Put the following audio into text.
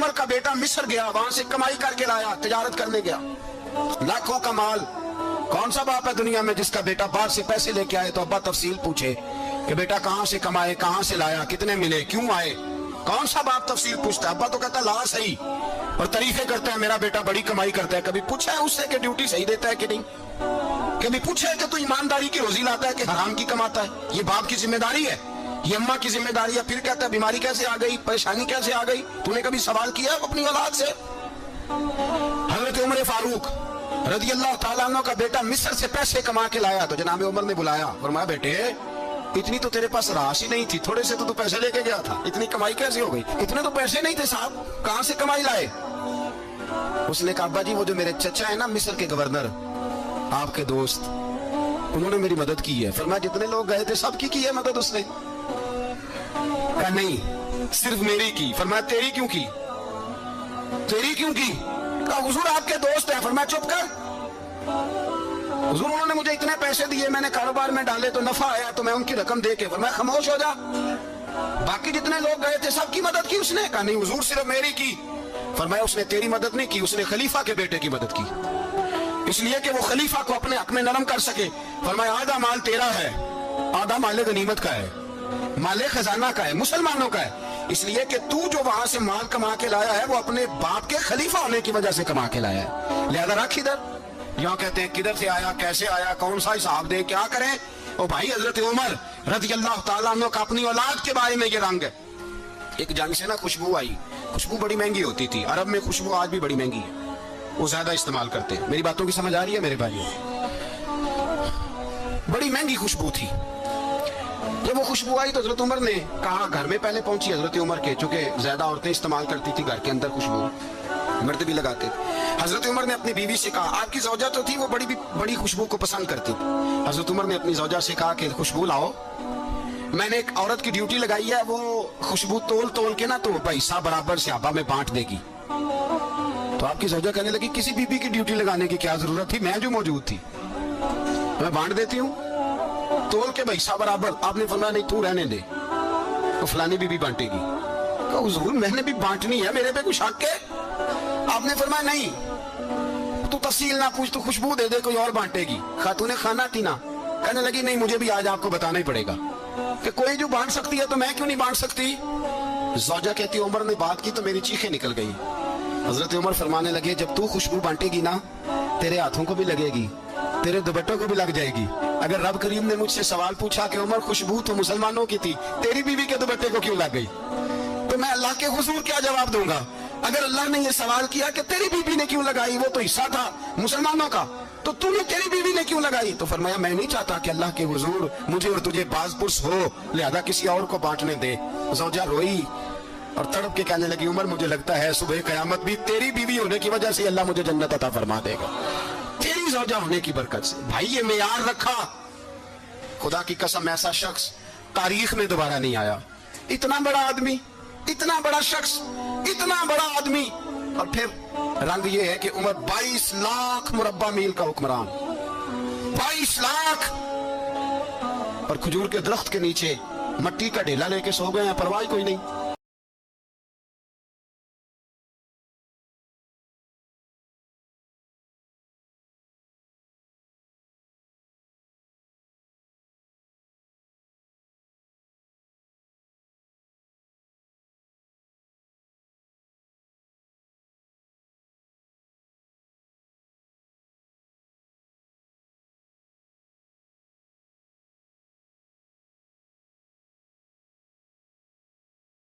عمر کا بیٹا مصر گیا, وہاں سے کمائی کر کے لایا, تجارت کرنے گیا, لاکھوں کا مال. کون سا باپ ہے دنیا میں جس کا بیٹا باہر سے پیسے لے کے آئے تو ابا تفصیل پوچھے کہ بیٹا کہاں سے کمائے, کہاں سے لایا, کتنے ملے, کیوں آئے؟ کون سا باپ تفصیل پوچھتا ہے؟ ابا تو کہتا لا صحیح, اور تعریفیں کرتا ہے میرا بیٹا بڑی کمائی کرتا ہے. کبھی پوچھا ہے اس سے کہ ڈیوٹی صحیح دیتا ہے کہ نہیں؟ کبھی پوچھا ہے کہ تو ایمانداری کی روزی لاتا ہے کہ حرام کی کماتا ہے؟ یہ باپ کی ذمہ داری ہے, یہ اماں کی ذمہ داری ہے. پھر کہتا ہے بیماری کیسے آ گئی, پریشانی کیسے آ گئی؟ تو نے کبھی سوال کیا اپنی اولاد سے؟ حضرت عمر فاروق رضی اللہ تعالیٰ عنہ کا بیٹا مصر سے پیسے کما کے لایا تو جناب عمر نے بلایا, فرمایا بیٹے اتنی تو تیرے پاس راش ہی نہیں تھی, تھوڑے سے تو پیسے لے کے گیا تھا, اتنی کمائی کیسے ہو گئی؟ اتنے تو پیسے نہیں تھے صاحب, کہاں سے کمائی لائے؟ اس نے کہا ابا جی وہ جو میرے چچا ہے نا مصر کے گورنر, آپ کے دوست, انہوں نے میری مدد کی ہے. فرمایا جتنے لوگ گئے تھے سب کی ہے مدد اس نے؟ کہا نہیں صرف میری کی. فرمایا تیری کیوں کی؟ تیری کیوں کی؟ کہا حضور آپ کے دوست ہیں. فرمایا چپ کر, حضور انہوں نے مجھے اتنے پیسے دیے, میں نے کاروبار میں ڈالے تو نفع آیا تو میں ان کی رقم دے کے. فرمایا خاموش ہو جا, باقی جتنے لوگ گئے تھے سب کی مدد کی اس نے؟ کہا نہیں حضور صرف میری کی. فرمایا اس نے تیری مدد نہیں کی, اس نے خلیفہ کے بیٹے کی مدد کی, اس لیے کہ وہ خلیفہ کو اپنے حق میں نرم کر سکے. فرمایا آدھا مال تیرا ہے, آدھا مال غنیمت کا ہے, مال خزانہ کا ہے, مسلمانوں کا ہے, اس لیے کہ تو جو وہاں سے مال کما کے لایا ہے وہ اپنے باپ کے خلیفہ ہونے کی وجہ سے کما کے لایا ہے, لہذا رکھ ادھر. یہاں کہتے ہیں کدھر سے آیا, کیسے آیا, کون سا حساب دے, کیا کریں؟ او بھائی حضرت عمر رضی اللہ تعالیٰ عنہ کا اپنی اولاد کے بارے میں یہ رنگ ہے. ایک جنگ سے نا خوشبو آئی, خوشبو بڑی مہنگی ہوتی تھی, عرب میں خوشبو آج بھی بڑی مہنگی ہے, وہ زیادہ استعمال کرتے ہیں. میری باتوں کی سمجھ آ رہی ہے میرے بھائیوں؟ بڑی مہنگی خوشبو تھی. جب وہ خوشبو آئی تو حضرت عمر نے کہا, گھر میں پہلے پہنچی حضرت عمر کے, چونکہ زیادہ عورتیں استعمال کرتی تھی گھر کے اندر خوشبو, مرد بھی لگاتے تھے. حضرت عمر نے اپنی بیوی سے کہا, آپ کی زوجہ تو تھی وہ بڑی خوشبو کو پسند کرتی تھی. حضرت عمر نے اپنی زوجہ سے کہا کہ خوشبو لاؤ, میں نے ایک عورت کی ڈیوٹی لگائی ہے, وہ خوشبو تول کے نا تو پیسہ برابر صحابہ میں بانٹ دے گی. تو آپ کی زوجہ کہنے لگی کسی بی بی کی ڈیوٹی لگانے کی کیا ضرورت تھی, میں جو موجود تھی میں بانٹ دیتی ہوں تول کے پیسہ برابر. آپ نے فرمایا نہیں تو رہنے دے, تو فلانی بی بی بانٹے گی. کہا حضور میں نے بھی بانٹنی ہے, میرے پہ کچھ حق ہے؟ آپ نے فرمایا نہیں تو تفصیل نہ پوچھ, تو خوشبو دے دے, کوئی اور بانٹے گی. خاتون خانہ تھی نا, کہنے لگی نہیں مجھے بھی آج آپ کو بتانا ہی پڑے گا کہ کوئی جو بانٹ سکتی ہے تو میں کیوں نہیں بانٹ سکتی؟ زوجہ کہتی عمر نے بات کی تو میری چیخیں نکل گئی. حضرت عمر فرمانے لگے جب تو خوشبو بانٹے گی نا تیرے ہاتھوں کو بھی لگے گی, تیرے دوپٹوں کو بھی لگ جائے گی. اگر رب کریم نے مجھ سے سوال پوچھا کہ عمر خوشبو تو مسلمانوں کی تھی, تیری بیوی کے دوپٹے کو کیوں لگ گئی, تو میں اللہ کے حضور کیا جواب دوں گا؟ اگر اللہ نے یہ سوال کیا کہ تیری بیوی نے کیوں لگائی, وہ تو حصہ تھا مسلمانوں کا, تو تو نے تیری بیوی نے کیوں لگائی؟ تو فرمایا میں نہیں چاہتا کہ اللہ کے حضور مجھے اور تجھے باز پرس ہو, لہذا کسی اور کو بانٹنے دے. زوجہ روئی اور تڑپ کے کہنے لگی عمر مجھے لگتا ہے صبح قیامت بھی تیری بیوی ہونے کی وجہ سے اللہ مجھے جنت عطا فرما دے گا, تیری زوجہ ہونے کی برکت سے. بھائی یہ معیار رکھا, خدا کی قسم ایسا شخص تاریخ میں دوبارہ نہیں آیا. اتنا بڑا آدمی, اتنا بڑا شخص, اتنا بڑا آدمی, اور پھر رنگ یہ ہے کہ عمر 22 لاکھ مربع میل کا حکمران, 22 لاکھ, اور کھجور کے درخت کے نیچے مٹی کا ڈھیلا لے کے سو گئے ہیں, پرواہ کوئی نہیں.